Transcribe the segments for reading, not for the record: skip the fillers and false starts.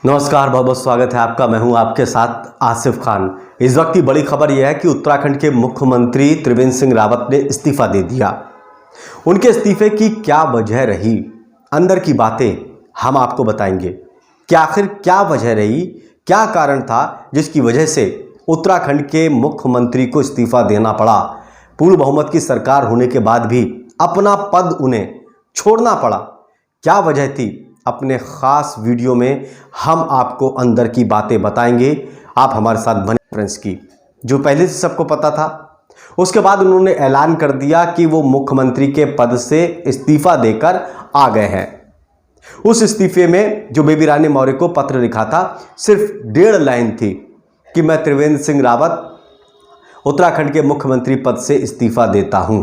नमस्कार, बहुत बहुत स्वागत है आपका। मैं हूं आपके साथ आसिफ खान। इस वक्त की बड़ी खबर यह है कि उत्तराखंड के मुख्यमंत्री त्रिवेंद्र सिंह रावत ने इस्तीफा दे दिया। उनके इस्तीफे की क्या वजह रही, अंदर की बातें हम आपको बताएंगे कि आखिर क्या वजह रही, क्या कारण था जिसकी वजह से उत्तराखंड के मुख्यमंत्री को इस्तीफा देना पड़ा। पूर्ण बहुमत की सरकार होने के बाद भी अपना पद उन्हें छोड़ना पड़ा। क्या वजह थी, अपने ख़ास वीडियो में हम आपको अंदर की बातें बताएंगे। आप हमारे साथ बने फ्रेंड्स की, जो पहले से सबको पता था। उसके बाद उन्होंने ऐलान कर दिया कि वो मुख्यमंत्री के पद से इस्तीफा देकर आ गए हैं। उस इस्तीफे में जो बेबी रानी मौर्य को पत्र लिखा था, सिर्फ 1.5 लाइन थी कि मैं त्रिवेंद्र सिंह रावत उत्तराखंड के मुख्यमंत्री पद से इस्तीफा देता हूं।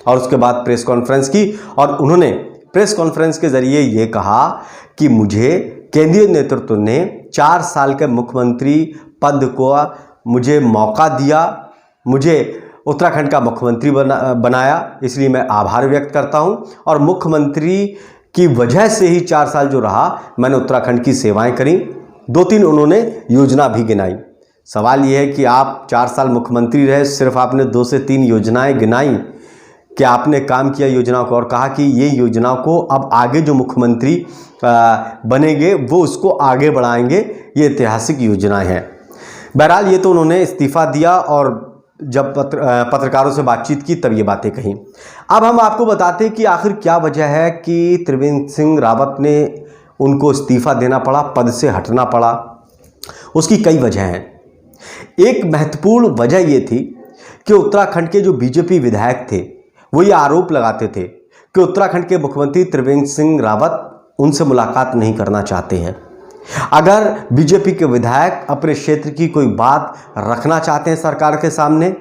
और उसके बाद प्रेस कॉन्फ्रेंस की और उन्होंने प्रेस कॉन्फ्रेंस के जरिए ये कहा कि मुझे केंद्रीय नेतृत्व ने 4 साल के मुख्यमंत्री पद को मुझे मौका दिया, मुझे उत्तराखंड का मुख्यमंत्री बनाया, इसलिए मैं आभार व्यक्त करता हूं। और मुख्यमंत्री की वजह से ही 4 साल जो रहा, मैंने उत्तराखंड की सेवाएं करी। 2-3 उन्होंने योजना भी गिनाई। सवाल यह है कि आप 4 साल मुख्यमंत्री रहे, सिर्फ आपने 2 से 3 योजनाएं गिनाई कि आपने काम किया योजनाओं को, और कहा कि ये योजनाओं को अब आगे जो मुख्यमंत्री बनेंगे वो उसको आगे बढ़ाएंगे, ये ऐतिहासिक योजनाएं हैं। बहरहाल ये तो उन्होंने इस्तीफा दिया और जब पत्रकारों से बातचीत की तब ये बातें कहीं। अब हम आपको बताते हैं कि आखिर क्या वजह है कि त्रिवेंद्र सिंह रावत ने उनको इस्तीफा देना पड़ा, पद से हटना पड़ा। उसकी कई वजह हैं। एक महत्वपूर्ण वजह ये थी कि उत्तराखंड के जो बीजेपी विधायक थे वो ये आरोप लगाते थे कि उत्तराखंड के मुख्यमंत्री त्रिवेंद्र सिंह रावत उनसे मुलाकात नहीं करना चाहते हैं। अगर बीजेपी के विधायक अपने क्षेत्र की कोई बात रखना चाहते हैं सरकार के सामने,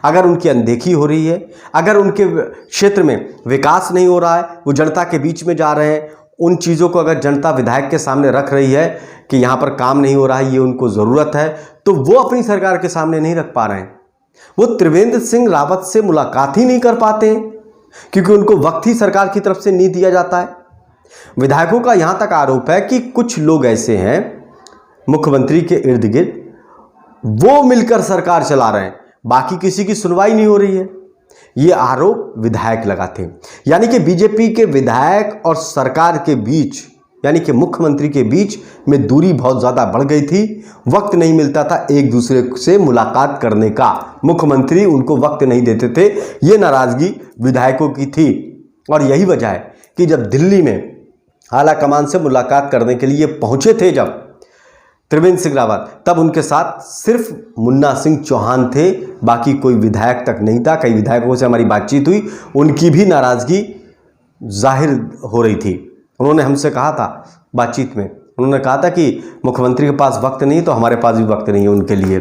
अगर उनकी अनदेखी हो रही है, अगर उनके क्षेत्र में विकास नहीं हो रहा है, वो जनता के बीच में जा रहे हैं, उन चीज़ों को अगर जनता विधायक के सामने रख रही है कि यहाँ पर काम नहीं हो रहा है, ये उनको ज़रूरत है, तो वो अपनी सरकार के सामने नहीं रख पा रहे हैं। वो त्रिवेंद्र सिंह रावत से मुलाकात ही नहीं कर पाते हैं क्योंकि उनको वक्त ही सरकार की तरफ से नहीं दिया जाता है। विधायकों का यहां तक आरोप है कि कुछ लोग ऐसे हैं मुख्यमंत्री के इर्द गिर्द, वो मिलकर सरकार चला रहे हैं, बाकी किसी की सुनवाई नहीं हो रही है। ये आरोप विधायक लगाते हैं। यानी कि बीजेपी के विधायक और सरकार के बीच, यानी कि मुख्यमंत्री के बीच में दूरी बहुत ज़्यादा बढ़ गई थी। वक्त नहीं मिलता था एक दूसरे से मुलाकात करने का, मुख्यमंत्री उनको वक्त नहीं देते थे। ये नाराज़गी विधायकों की थी और यही वजह है कि जब दिल्ली में आला कमान से मुलाकात करने के लिए पहुंचे थे जब त्रिवेंद्र सिंह रावत, तब उनके साथ सिर्फ मुन्ना सिंह चौहान थे, बाकी कोई विधायक तक नहीं था। कई विधायकों से हमारी बातचीत हुई, उनकी भी नाराज़गी जाहिर हो रही थी। उन्होंने हमसे कहा था बातचीत में, उन्होंने कहा था कि मुख्यमंत्री के पास वक्त नहीं तो हमारे पास भी वक्त नहीं है उनके लिए।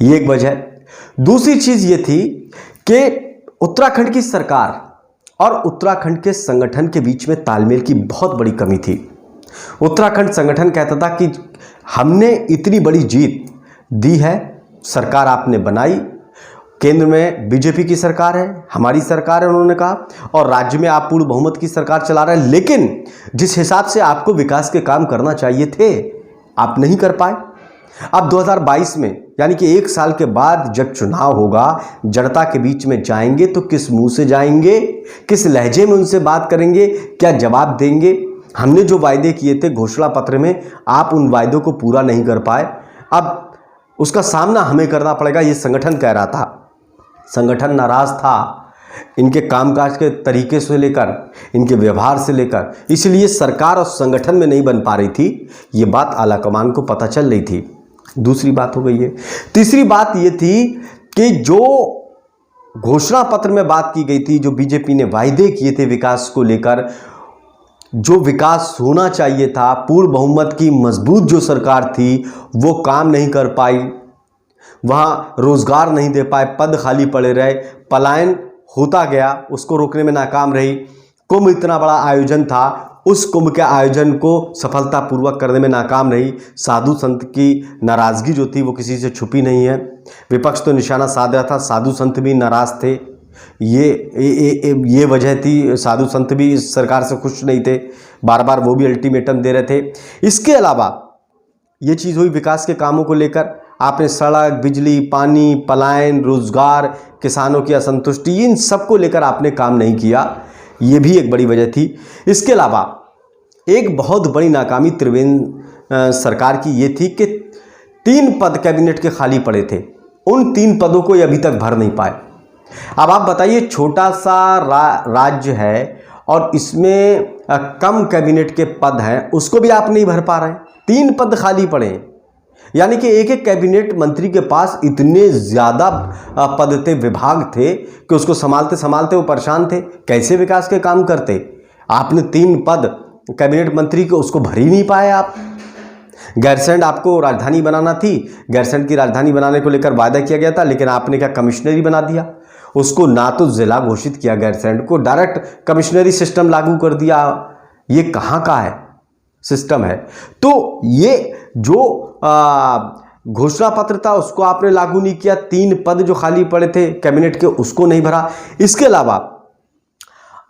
ये एक वजह है। दूसरी चीज़ ये थी कि उत्तराखंड की सरकार और उत्तराखंड के संगठन के बीच में तालमेल की बहुत बड़ी कमी थी। उत्तराखंड संगठन कहता था कि हमने इतनी बड़ी जीत दी है, सरकार आपने बनाई, केंद्र में बीजेपी की सरकार है, हमारी सरकार है उन्होंने कहा, और राज्य में आप पूर्ण बहुमत की सरकार चला रहे हैं, लेकिन जिस हिसाब से आपको विकास के काम करना चाहिए थे आप नहीं कर पाए। अब 2022 में, यानी कि 1 साल के बाद जब चुनाव होगा, जनता के बीच में जाएंगे तो किस मुंह से जाएंगे, किस लहजे में उनसे बात करेंगे, क्या जवाब देंगे। हमने जो वायदे किए थे घोषणा पत्र में, आप उन वायदों को पूरा नहीं कर पाए, अब उसका सामना हमें करना पड़ेगा, ये संगठन कह रहा था। संगठन नाराज था इनके कामकाज के तरीके से लेकर, इनके व्यवहार से लेकर, इसलिए सरकार और संगठन में नहीं बन पा रही थी। ये बात आलाकमान को पता चल रही थी। दूसरी बात हो गई है। तीसरी बात ये थी कि जो घोषणा पत्र में बात की गई थी, जो बीजेपी ने वायदे किए थे विकास को लेकर, जो विकास होना चाहिए था, पूर्ण बहुमत की मजबूत जो सरकार थी वो काम नहीं कर पाई, वहाँ रोजगार नहीं दे पाए, पद खाली पड़े रहे, पलायन होता गया, उसको रोकने में नाकाम रही। कुंभ इतना बड़ा आयोजन था, उस कुंभ के आयोजन को सफलतापूर्वक करने में नाकाम रही। साधु संत की नाराज़गी जो थी वो किसी से छुपी नहीं है। विपक्ष तो निशाना साध रहा था, साधु संत भी नाराज़ थे। ये वजह थी, साधु संत भी इस सरकार से खुश नहीं थे। बार बार वो भी अल्टीमेटम दे रहे थे। इसके अलावा ये चीज़ हुई विकास के कामों को लेकर, आपने सड़क, बिजली, पानी, पलायन, रोजगार, किसानों की असंतुष्टि, इन सब को लेकर आपने काम नहीं किया, ये भी एक बड़ी वजह थी। इसके अलावा एक बहुत बड़ी नाकामी त्रिवेंद्र सरकार की ये थी कि 3 पद कैबिनेट के खाली पड़े थे, उन 3 पदों को ये अभी तक भर नहीं पाए। अब आप बताइए, छोटा सा राज्य है और इसमें कम कैबिनेट के पद हैं, उसको भी आप नहीं भर पा रहे हैं। 3 पद खाली पड़े हैं, यानी कि एक एक कैबिनेट मंत्री के पास इतने ज़्यादा पद थे, विभाग थे कि उसको संभालते संभालते वो परेशान थे। कैसे विकास के काम करते? आपने 3 पद कैबिनेट मंत्री को उसको भर ही नहीं पाए आप। गैरसैंण आपको राजधानी बनाना थी, गैरसैंण की राजधानी बनाने को लेकर वायदा किया गया था, लेकिन आपने क्या कमिश्नरी बना दिया उसको, ना तो जिला घोषित किया गैरसैंण को, डायरेक्ट कमिश्नरी सिस्टम लागू कर दिया। ये कहाँ का है सिस्टम है? तो ये जो घोषणा पत्र था उसको आपने लागू नहीं किया, 3 पद जो खाली पड़े थे कैबिनेट के उसको नहीं भरा। इसके अलावा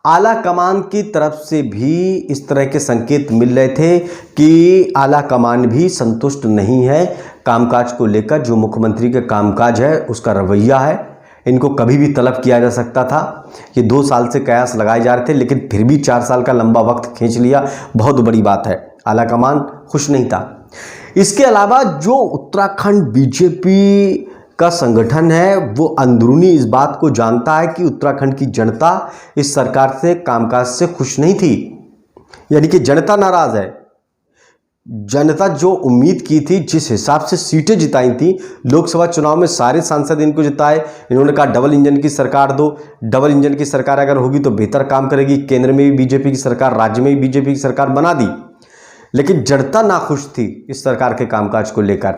आला कमान की तरफ से भी इस तरह के संकेत मिल रहे थे कि आला कमान भी संतुष्ट नहीं है कामकाज को लेकर, जो मुख्यमंत्री के कामकाज है उसका रवैया है। इनको कभी भी तलब किया जा सकता था। ये 2 साल से कयास लगाए जा रहे थे, लेकिन फिर भी 4 साल का लंबा वक्त खींच लिया, बहुत बड़ी बात है। आला कमान खुश नहीं था। इसके अलावा जो उत्तराखंड बीजेपी का संगठन है वो अंदरूनी इस बात को जानता है कि उत्तराखंड की जनता इस सरकार से कामकाज से खुश नहीं थी, यानी कि जनता नाराज है। जनता जो उम्मीद की थी, जिस हिसाब से सीटें जिताई थी लोकसभा चुनाव में, सारे सांसद इनको जिताए। इन्होंने कहा डबल इंजन की सरकार दो, डबल इंजन की सरकार अगर होगी तो बेहतर काम करेगी। केंद्र में भी बीजेपी की सरकार, राज्य में भी बीजेपी की सरकार बना दी, लेकिन जनता नाखुश थी इस सरकार के कामकाज को लेकर।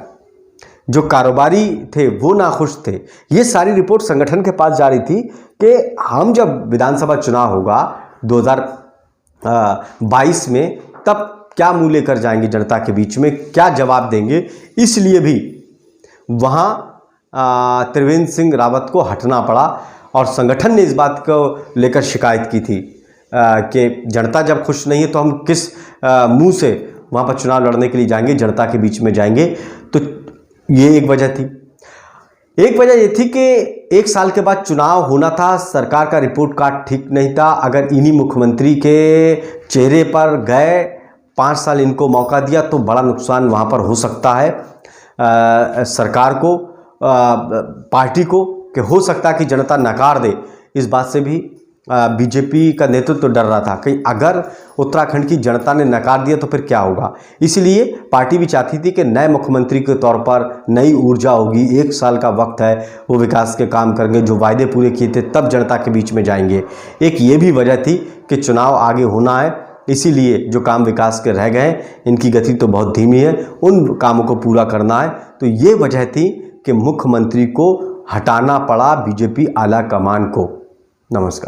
जो कारोबारी थे वो नाखुश थे। ये सारी रिपोर्ट संगठन के पास जा रही थी कि हम जब विधानसभा चुनाव होगा 2022 में, तब क्या मुंह लेकर जाएंगे जनता के बीच में, क्या जवाब देंगे। इसलिए भी वहाँ त्रिवेंद्र सिंह रावत को हटना पड़ा और संगठन ने इस बात को लेकर शिकायत की थी कि जनता जब खुश नहीं है तो हम किस मुंह से वहाँ पर चुनाव लड़ने के लिए जाएंगे, जनता के बीच में जाएंगे। तो ये एक वजह थी। एक वजह ये थी कि 1 साल के बाद चुनाव होना था, सरकार का रिपोर्ट कार्ड ठीक नहीं था। अगर इन्हीं मुख्यमंत्री के चेहरे पर गए 5 साल इनको मौका दिया तो बड़ा नुकसान वहाँ पर हो सकता है सरकार को, पार्टी को, कि हो सकता है कि जनता नकार दे। इस बात से भी बीजेपी का नेतृत्व डर रहा था कि अगर उत्तराखंड की जनता ने नकार दिया तो फिर क्या होगा। इसलिए पार्टी भी चाहती थी कि नए मुख्यमंत्री के तौर पर नई ऊर्जा होगी, 1 साल का वक्त है, वो विकास के काम करेंगे, जो वायदे पूरे किए थे तब जनता के बीच में जाएंगे। एक ये भी वजह थी कि चुनाव आगे होना है, इसीलिए जो काम विकास के रह गए इनकी गति तो बहुत धीमी है, उन कामों को पूरा करना है। तो ये वजह थी कि मुख्यमंत्री को हटाना पड़ा बीजेपी आला कमान को। नमस्कार।